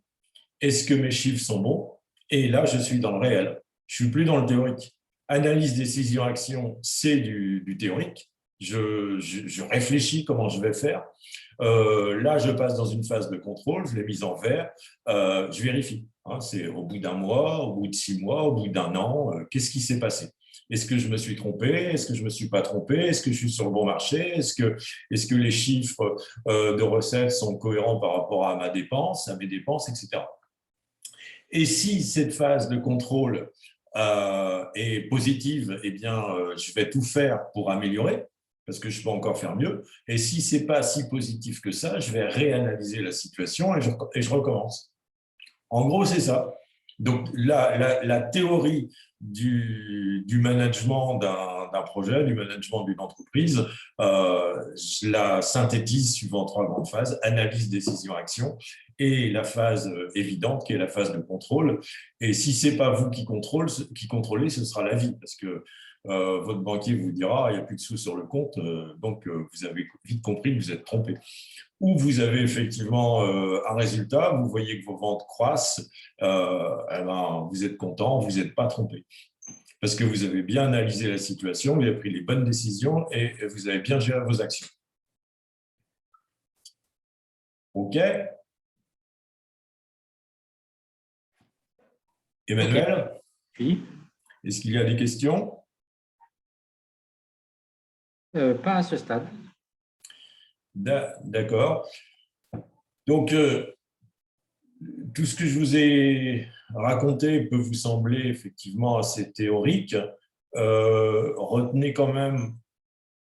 B: Est-ce que mes chiffres sont bons? Et là, je suis dans le réel. Je ne suis plus dans le théorique. Analyse, décision, action, c'est du théorique. Je réfléchis comment je vais faire. Là, je passe dans une phase de contrôle, je l'ai mise en vert, je vérifie. Hein, c'est au bout d'un mois, au bout de 6 mois, au bout d'un an, qu'est-ce qui s'est passé? Est-ce que je me suis trompé? Est-ce que je ne me suis pas trompé? Est-ce que je suis sur le bon marché? Est-ce que les chiffres de recettes sont cohérents par rapport à mes dépenses, etc. Et si cette phase de contrôle est positive, eh bien, je vais tout faire pour améliorer, parce que je peux encore faire mieux. Et si ce n'est pas si positif que ça, je vais réanalyser la situation et je recommence. En gros, c'est ça. Donc, la théorie du management d'un projet, du management d'une entreprise, je la synthétise suivant 3 grandes phases: analyse, décision, action, et la phase évidente qui est la phase de contrôle. Et si ce n'est pas vous qui contrôlez, ce sera la vie, parce que votre banquier vous dira il n'y a plus de sous sur le compte, donc vous avez vite compris que vous êtes trompé. Ou vous avez effectivement un résultat, vous voyez que vos ventes croissent, eh ben, vous êtes content, vous n'êtes pas trompé. Parce que vous avez bien analysé la situation, vous avez pris les bonnes décisions et vous avez bien géré vos actions. OK? Emmanuel?
A: Oui.
B: Est-ce qu'il y a des questions?
A: Pas à ce stade.
B: D'accord. Donc, tout ce que je vous ai raconté peut vous sembler effectivement assez théorique. Retenez quand même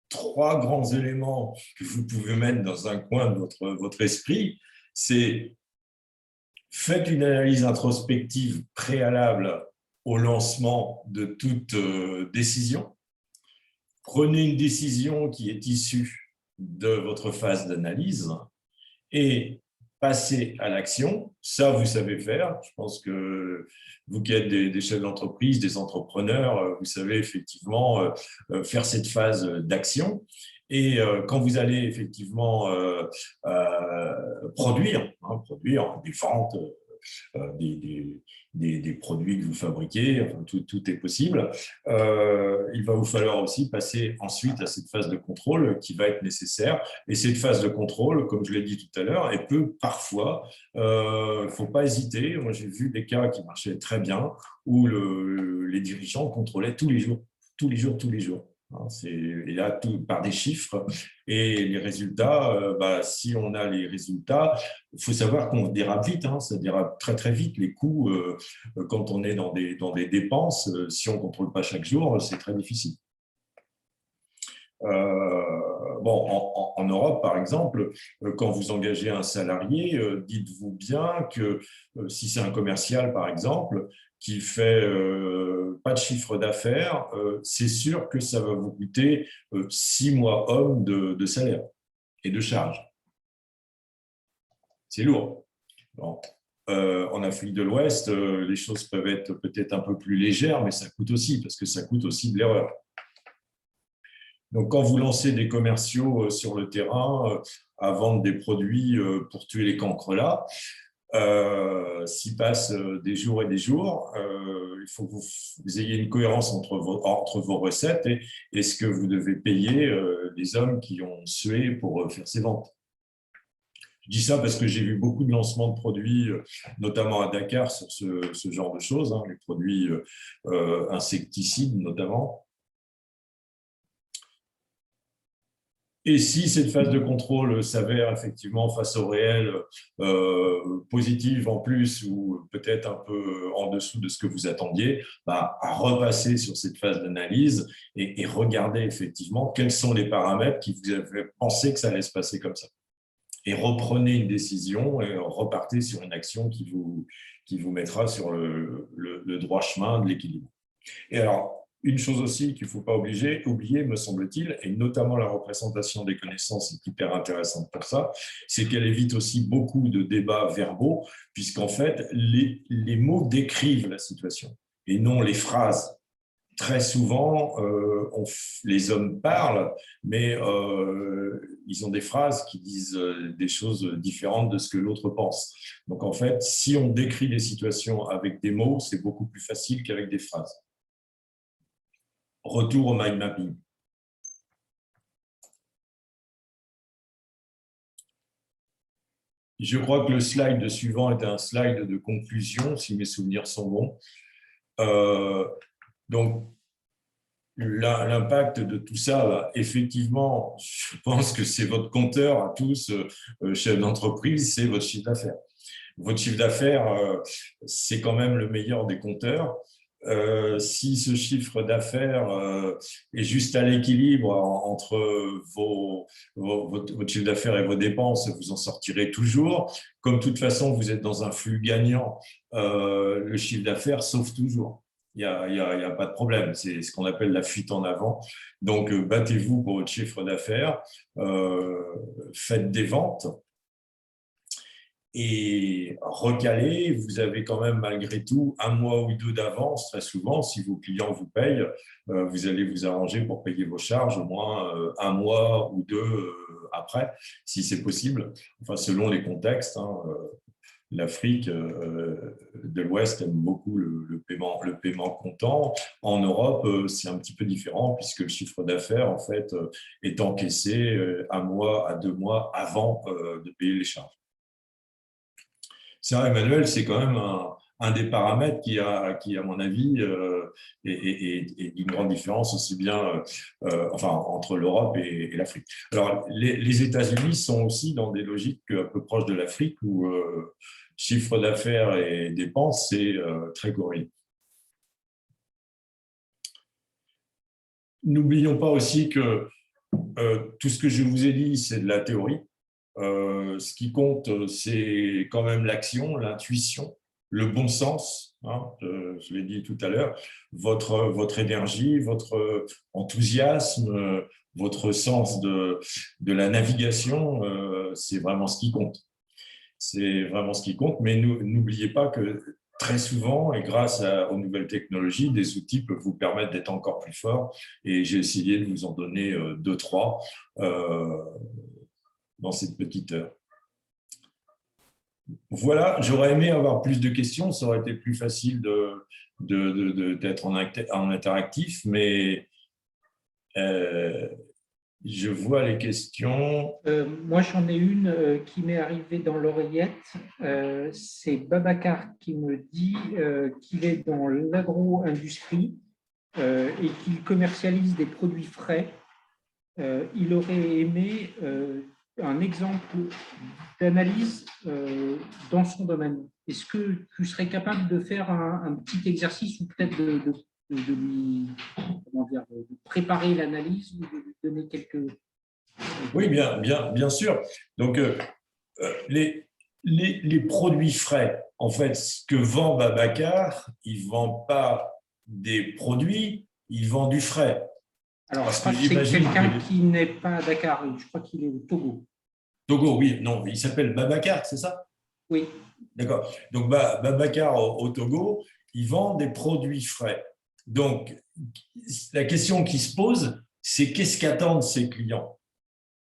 B: 3 grands éléments que vous pouvez mettre dans un coin de votre esprit. C'est: faites une analyse introspective préalable au lancement de toute décision. Prenez une décision qui est issue de votre phase d'analyse et passez à l'action. Ça, vous savez faire. Je pense que vous qui êtes des chefs d'entreprise, des entrepreneurs, vous savez effectivement faire cette phase d'action. Et quand vous allez effectivement produire des ventes, des produits que vous fabriquez, enfin, tout est possible. Il va vous falloir aussi passer ensuite à cette phase de contrôle qui va être nécessaire. Et cette phase de contrôle, comme je l'ai dit tout à l'heure, elle peut parfois, il ne faut pas hésiter. Moi, j'ai vu des cas qui marchaient très bien où les dirigeants contrôlaient tous les jours. Et là, tout par des chiffres et les résultats, si on a les résultats, il faut savoir qu'on dérape vite, ça dérape très très vite. Les coûts, quand on est dans des dépenses, si on ne contrôle pas chaque jour, c'est très difficile. En Europe, par exemple, quand vous engagez un salarié, dites-vous bien que si c'est un commercial, par exemple, qui fait pas de chiffre d'affaires, c'est sûr que ça va vous coûter 6 mois hommes de salaire et de charges. C'est lourd. Bon. En Afrique de l'Ouest, les choses peuvent être peut-être un peu plus légères, mais ça coûte aussi, parce que ça coûte aussi de l'erreur. Donc, quand vous lancez des commerciaux sur le terrain à vendre des produits pour tuer les cancres là, s'il passe des jours et des jours, il faut que vous ayez une cohérence entre vos recettes et ce que vous devez payer les hommes qui ont sué pour faire ces ventes. Je dis ça parce que j'ai vu beaucoup de lancements de produits, notamment à Dakar, sur ce genre de choses, les produits insecticides notamment. Et si cette phase de contrôle s'avère effectivement face au réel positive en plus ou peut-être un peu en dessous de ce que vous attendiez, repassez sur cette phase d'analyse et regardez effectivement quels sont les paramètres qui vous avaient pensé que ça allait se passer comme ça. Et reprenez une décision et repartez sur une action qui vous mettra sur le droit chemin de l'équilibre. Et alors, une chose aussi qu'il ne faut pas oublier, me semble-t-il, et notamment la représentation des connaissances est hyper intéressante pour ça, c'est qu'elle évite aussi beaucoup de débats verbaux, puisqu'en fait, les mots décrivent la situation et non les phrases. Très souvent, les hommes parlent, mais ils ont des phrases qui disent des choses différentes de ce que l'autre pense. Donc, en fait, si on décrit des situations avec des mots, c'est beaucoup plus facile qu'avec des phrases. Retour au mind mapping. Je crois que le slide suivant est un slide de conclusion, si mes souvenirs sont bons. Donc, l'impact de tout ça, effectivement, je pense que c'est votre compteur à tous, chef d'entreprise, c'est votre chiffre d'affaires. Votre chiffre d'affaires, c'est quand même le meilleur des compteurs. Si ce chiffre d'affaires est juste à l'équilibre entre votre chiffre d'affaires et vos dépenses, vous en sortirez toujours. Comme de toute façon, vous êtes dans un flux gagnant, le chiffre d'affaires sauve toujours. Il n'y a pas de problème. C'est ce qu'on appelle la fuite en avant. Donc, battez-vous pour votre chiffre d'affaires, faites des ventes. Et recalé, vous avez quand même malgré tout 1 mois ou 2 d'avance. Très souvent, si vos clients vous payent, vous allez vous arranger pour payer vos charges au moins 1 mois ou 2 après, si c'est possible. Enfin, selon les contextes, hein, l'Afrique de l'Ouest aime beaucoup le paiement comptant. En Europe, c'est un petit peu différent puisque le chiffre d'affaires en fait est encaissé 1 mois à 2 mois avant de payer les charges. Ça, Emmanuel, c'est quand même un des paramètres qui, à mon avis, est d'une grande différence aussi bien entre l'Europe et l'Afrique. Alors, les États-Unis sont aussi dans des logiques un peu proches de l'Afrique où chiffre d'affaires et dépenses, c'est très corrélé. N'oublions pas aussi que tout ce que je vous ai dit, c'est de la théorie. Ce qui compte, c'est quand même l'action, l'intuition, le bon sens, hein, je l'ai dit tout à l'heure, votre énergie, votre enthousiasme, votre sens de la navigation, c'est vraiment ce qui compte. C'est vraiment ce qui compte, mais n'oubliez pas que très souvent, et grâce aux nouvelles technologies, des outils peuvent vous permettre d'être encore plus fort. Et j'ai essayé de vous en donner 2, 3 dans cette petite heure. Voilà, j'aurais aimé avoir plus de questions, ça aurait été plus facile d'être en interactif, mais je vois les questions.
A: Moi, j'en ai une qui m'est arrivée dans l'oreillette. C'est Babacar qui me dit qu'il est dans l'agro-industrie et qu'il commercialise des produits frais. Il aurait aimé un exemple d'analyse dans son domaine. Est-ce que tu serais capable de faire un petit exercice ou peut-être de lui de préparer l'analyse ou de lui donner quelques…
B: Oui, bien sûr. Donc, les produits frais, en fait, ce que vend Babacar, il ne vend pas des produits, il vend du frais.
A: Alors, je crois que c'est quelqu'un qui n'est pas à Dakar, je crois qu'il est au Togo.
B: Togo, oui, non, il s'appelle Babacar, c'est ça?
A: Oui.
B: D'accord. Donc, Babacar au Togo, il vend des produits frais. Donc, la question qui se pose, c'est qu'est-ce qu'attendent ses clients?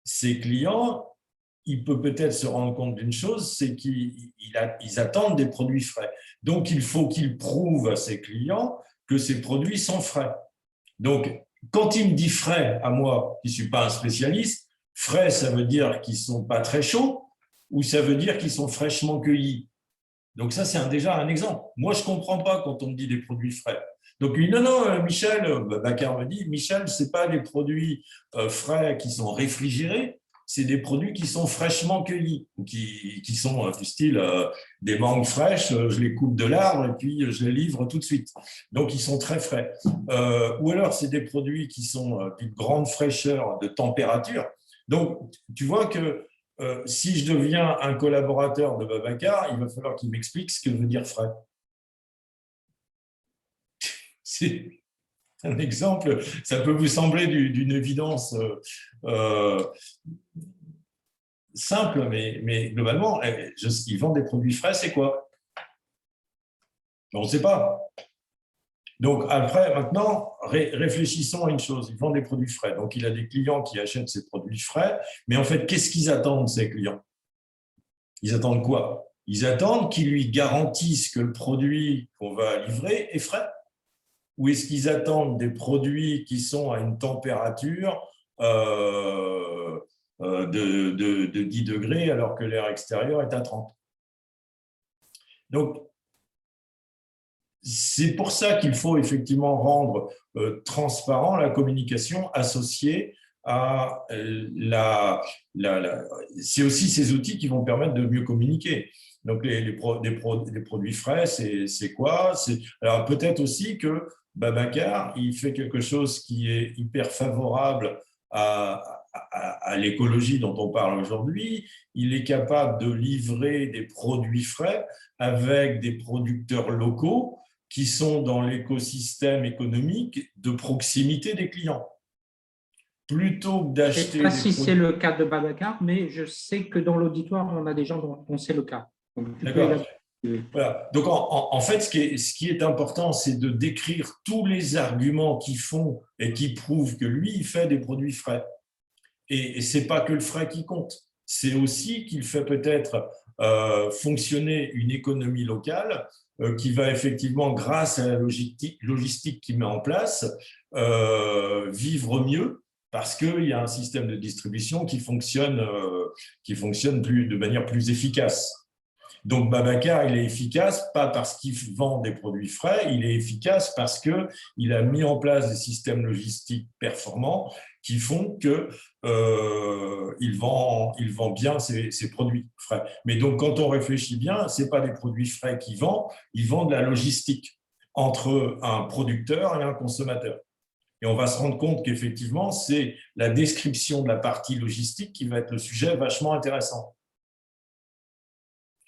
B: Ses clients, il peut-être se rendre compte d'une chose, c'est qu'ils attendent des produits frais. Donc, il faut qu'il prouve à ses clients que ces produits sont frais. Donc, quand il me dit frais à moi, qui ne suis pas un spécialiste, frais, ça veut dire qu'ils ne sont pas très chauds ou ça veut dire qu'ils sont fraîchement cueillis. Donc ça, c'est déjà un exemple. Moi, je ne comprends pas quand on me dit des produits frais. Donc, il dit, non, Michel, Babacar me dit, Michel, ce n'est pas des produits frais qui sont réfrigérés, c'est des produits qui sont fraîchement cueillis, qui sont du style des mangues fraîches, je les coupe de l'arbre et puis je les livre tout de suite. Donc, ils sont très frais. Ou alors, c'est des produits qui sont d'une grande fraîcheur de température. Donc, tu vois que si je deviens un collaborateur de Babacar, il va falloir qu'il m'explique ce que veut dire frais. C'est un exemple, ça peut vous sembler d'une évidence simple, mais globalement, ils vendent des produits frais, c'est quoi? On ne sait pas. Donc après, maintenant, réfléchissons à une chose, ils vendent des produits frais. Donc il a des clients qui achètent ces produits frais, mais en fait, qu'est-ce qu'ils attendent, ces clients? Ils attendent quoi? Ils attendent qu'ils lui garantissent que le produit qu'on va livrer est frais. Ou est-ce qu'ils attendent des produits qui sont à une température de 10 degrés alors que l'air extérieur est à 30? Donc, c'est pour ça qu'il faut effectivement rendre transparent la communication associée à c'est aussi ces outils qui vont permettre de mieux communiquer. Donc, les produits frais, c'est quoi? Alors, peut-être aussi que Babacar, il fait quelque chose qui est hyper favorable à l'écologie dont on parle aujourd'hui. Il est capable de livrer des produits frais avec des producteurs locaux qui sont dans l'écosystème économique de proximité des clients. Plutôt que
A: Je ne sais
B: d'acheter
A: pas
B: des
A: si c'est
B: produits…
A: le cas de Babacar, mais je sais que dans l'auditoire, on a des gens dont c'est le cas. Donc, tu peux
B: D'accord.
A: élaborer.
B: Voilà. Donc, en fait, ce qui est important, c'est de décrire tous les arguments qui font et qui prouvent que lui, il fait des produits frais. Et ce n'est pas que le frais qui compte. C'est aussi qu'il fait peut-être fonctionner une économie locale qui va effectivement, grâce à la logistique qu'il met en place, vivre mieux parce qu'il y a un système de distribution qui fonctionne de manière plus efficace. Donc, Babacar, il est efficace, pas parce qu'il vend des produits frais, il est efficace parce qu'il a mis en place des systèmes logistiques performants qui font qu'il vend bien ses produits frais. Mais donc, quand on réfléchit bien, ce n'est pas des produits frais qu'il vend, il vend de la logistique entre un producteur et un consommateur. Et on va se rendre compte qu'effectivement, c'est la description de la partie logistique qui va être le sujet vachement intéressant.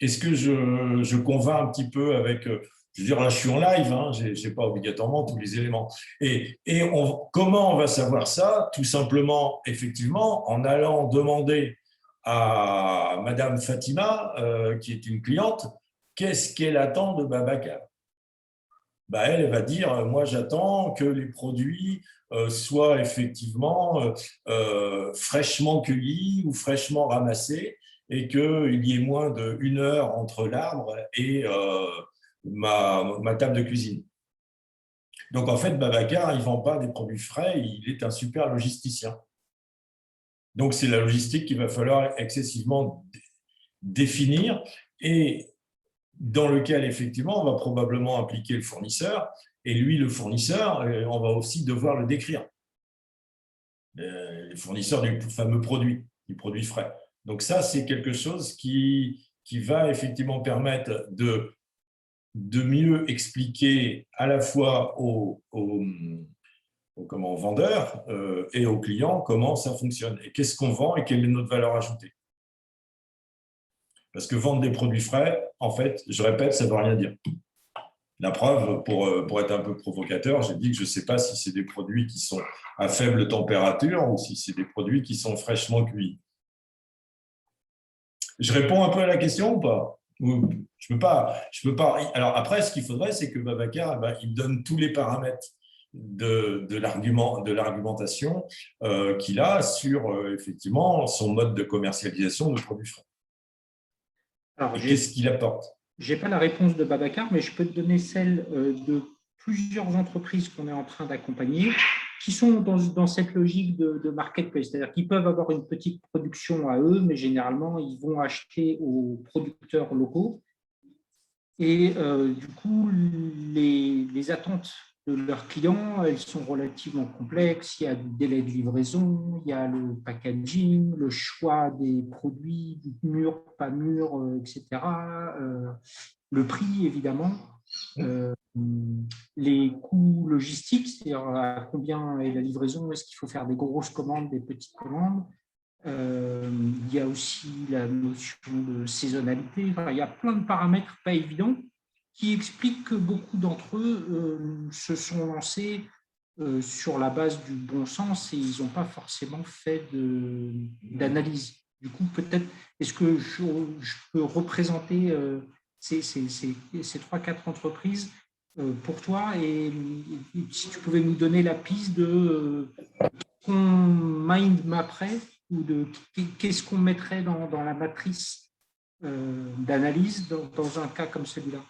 B: Est-ce que je convainc un petit peu avec… Je veux dire, là, je suis en live, hein, je n'ai pas obligatoirement tous les éléments. Comment on va savoir ça? Tout simplement, effectivement, en allant demander à Madame Fatima, qui est une cliente, qu'est-ce qu'elle attend de Babacar? Elle va dire, moi, j'attends que les produits soient effectivement fraîchement cueillis ou fraîchement ramassés, et qu'il y ait moins d'1 heure entre l'arbre et ma table de cuisine. Donc, en fait, Babacar, il ne vend pas des produits frais, il est un super logisticien. Donc, c'est la logistique qu'il va falloir excessivement définir et dans lequel, effectivement, on va probablement impliquer le fournisseur. Et lui, le fournisseur, on va aussi devoir le décrire. Le fournisseur du fameux produit, du produit frais. Donc ça, c'est quelque chose qui va effectivement permettre de mieux expliquer à la fois aux vendeurs et aux clients comment ça fonctionne et qu'est-ce qu'on vend et quelle est notre valeur ajoutée. Parce que vendre des produits frais, en fait, je répète, ça ne veut rien dire. La preuve, pour être un peu provocateur, j'ai dit que je ne sais pas si c'est des produits qui sont à faible température ou si c'est des produits qui sont fraîchement cuits. Je réponds un peu à la question ou pas? Je peux pas. Alors après, ce qu'il faudrait, c'est que Babacar, il donne tous les paramètres de l'argumentation qu'il a sur effectivement son mode de commercialisation de produits frais.
A: Alors,
B: et qu'est-ce qu'il apporte?
A: Je n'ai pas la réponse de Babacar, mais je peux te donner celle de plusieurs entreprises qu'on est en train d'accompagner qui sont dans cette logique de marketplace, c'est-à-dire qu'ils peuvent avoir une petite production à eux, mais généralement, ils vont acheter aux producteurs locaux. Et du coup, les attentes de leurs clients, elles sont relativement complexes. Il y a du délai de livraison, il y a le packaging, le choix des produits, mûrs, pas mûrs, etc. Le prix, évidemment. Les coûts logistiques, c'est-à-dire à combien est la livraison, est-ce qu'il faut faire des grosses commandes, des petites commandes. Il y a aussi la notion de saisonnalité. Enfin, il y a plein de paramètres pas évidents qui expliquent que beaucoup d'entre eux se sont lancés sur la base du bon sens et ils n'ont pas forcément fait d'analyse. Du coup, peut-être, est-ce que je peux représenter ces 3-4 entreprises pour toi et si tu pouvais nous donner la piste de qu'on mind mapperait ou de qu'est-ce qu'on mettrait dans la matrice d'analyse dans un cas comme celui-là?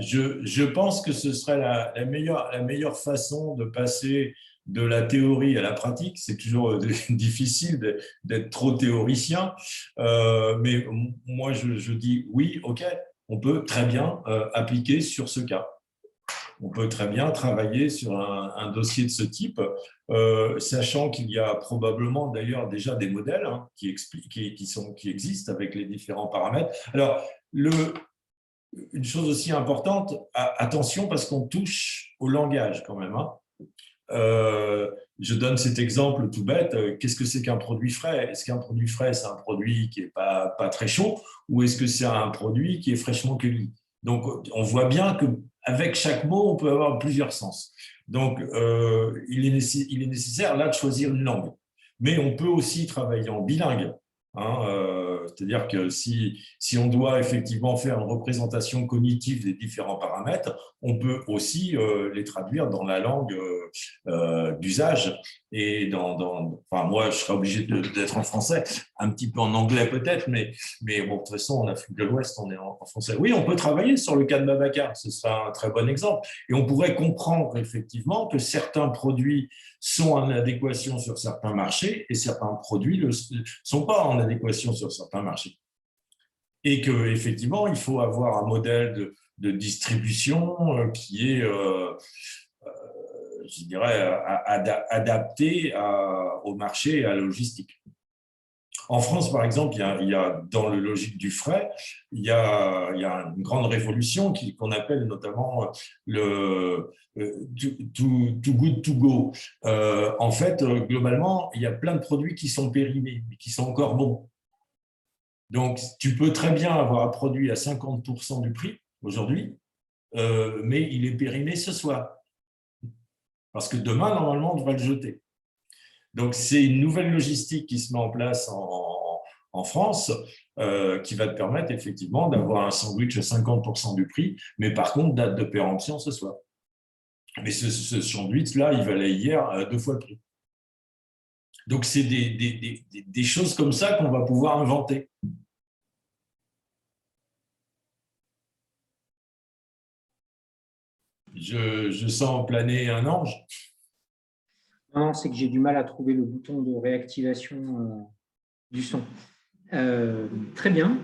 B: Je pense que ce serait la meilleure façon de passer de la théorie à la pratique. C'est toujours difficile d'être trop théoricien, mais moi je dis oui, ok, on peut très bien appliquer sur ce cas. on peut très bien travailler sur un dossier de ce type, sachant qu'il y a probablement d'ailleurs déjà des modèles hein, qui existent avec les différents paramètres. Alors, une chose aussi importante, attention parce qu'on touche au langage quand même. Hein. Je donne cet exemple tout bête. Qu'est-ce que c'est qu'un produit frais? Est-ce qu'un produit frais, c'est un produit qui n'est pas très chaud ou est-ce que c'est un produit qui est fraîchement cueilli? Donc, on voit bien qu'avec chaque mot, on peut avoir plusieurs sens. Donc, il est nécessaire là de choisir une langue. Mais on peut aussi travailler en bilingue. Hein, c'est-à-dire que si on doit effectivement faire une représentation cognitive des différents paramètres, on peut aussi les traduire dans la langue d'usage. Et enfin, moi, je serais obligé d'être en français, un petit peu en anglais peut-être, mais bon, de toute façon, en Afrique de l'Ouest, on est en français. Oui, on peut travailler sur le cas de Babacar, ce sera un très bon exemple. Et on pourrait comprendre effectivement que certains produits sont en adéquation sur certains marchés et certains produits ne sont pas en adéquation sur certains marchés. Et qu'effectivement, il faut avoir un modèle de distribution qui est, je dirais, adapté au marché et à la logistique. En France, par exemple, il y a dans le logique du frais, il y a une grande révolution qu'on appelle notamment le too good to go. En fait, globalement, il y a plein de produits qui sont périmés, mais qui sont encore bons. Donc, tu peux très bien avoir un produit à 50% du prix aujourd'hui, mais il est périmé ce soir. Parce que demain, normalement, on devrait le jeter. Donc, c'est une nouvelle logistique qui se met en place en France qui va te permettre effectivement d'avoir un sandwich à 50% du prix, mais par contre, date de péremption ce soir. Mais ce sandwich-là, il valait hier 2 fois le prix. Donc, c'est des choses comme ça qu'on va pouvoir inventer. Je sens planer un ange.
A: Non, c'est que j'ai du mal à trouver le bouton de réactivation du son. Très bien.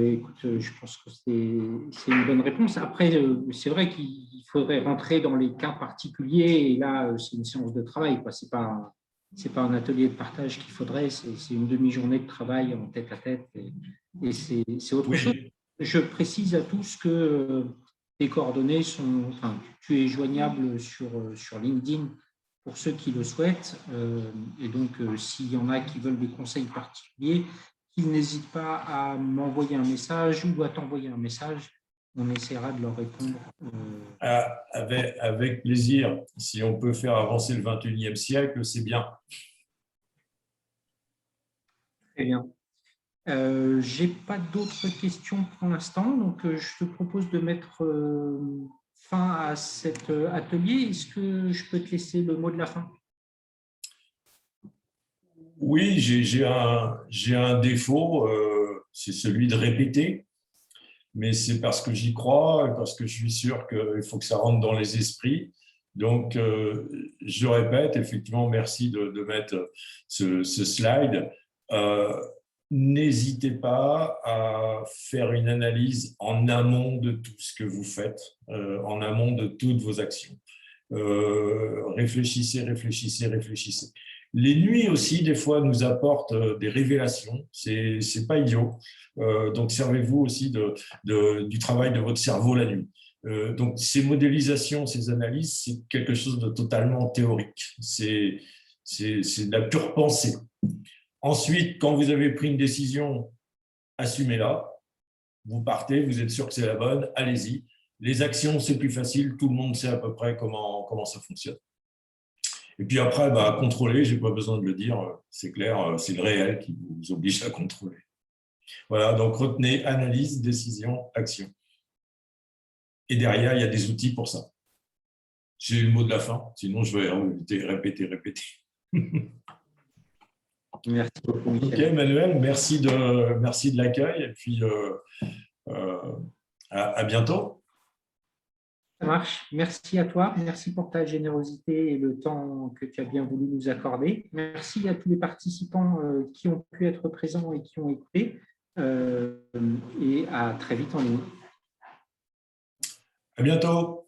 A: Écoute, je pense que c'est une bonne réponse. Après, c'est vrai qu'il faudrait rentrer dans les cas particuliers et là, c'est une séance de travail. Ce n'est pas un atelier de partage qu'il faudrait, c'est une demi-journée de travail en tête-à-tête et c'est autre chose. Je précise à tous que tes coordonnées sont… Enfin, tu es joignable sur LinkedIn pour ceux qui le souhaitent. Et donc, s'il y en a qui veulent des conseils particuliers, qu'ils n'hésitent pas à m'envoyer un message ou à t'envoyer un message. On essaiera de leur répondre.
B: Avec plaisir. Si on peut faire avancer le 21e siècle, c'est bien.
A: Très bien. Je n'ai pas d'autres questions pour l'instant, donc je te propose de mettre fin à cet atelier. Est-ce que je peux te laisser le mot de la fin?
B: Oui, j'ai un défaut, c'est celui de répéter, mais c'est parce que j'y crois, parce que je suis sûr qu'il faut que ça rentre dans les esprits. Donc, je répète, effectivement, merci de mettre ce slide. N'hésitez pas à faire une analyse en amont de tout ce que vous faites, en amont de toutes vos actions. Réfléchissez. Les nuits aussi, des fois, nous apportent des révélations. C'est pas idiot. Donc, servez-vous aussi du travail de votre cerveau la nuit. Donc, ces modélisations, ces analyses, c'est quelque chose de totalement théorique. C'est de la pure pensée. Ensuite, quand vous avez pris une décision, assumez-la. Vous partez, vous êtes sûr que c'est la bonne, allez-y. Les actions, c'est plus facile. Tout le monde sait à peu près comment ça fonctionne. Et puis après, contrôler, je n'ai pas besoin de le dire, c'est clair, c'est le réel qui vous oblige à contrôler. Voilà, donc retenez analyse, décision, action. Et derrière, il y a des outils pour ça. J'ai eu le mot de la fin, sinon je vais répéter.
A: Merci beaucoup, Michel.
B: Ok, Emmanuel, merci de l'accueil et puis à bientôt.
A: Ça marche. Merci à toi. Merci pour ta générosité et le temps que tu as bien voulu nous accorder. Merci à tous les participants qui ont pu être présents et qui ont écouté. Et à très vite en ligne.
B: À bientôt.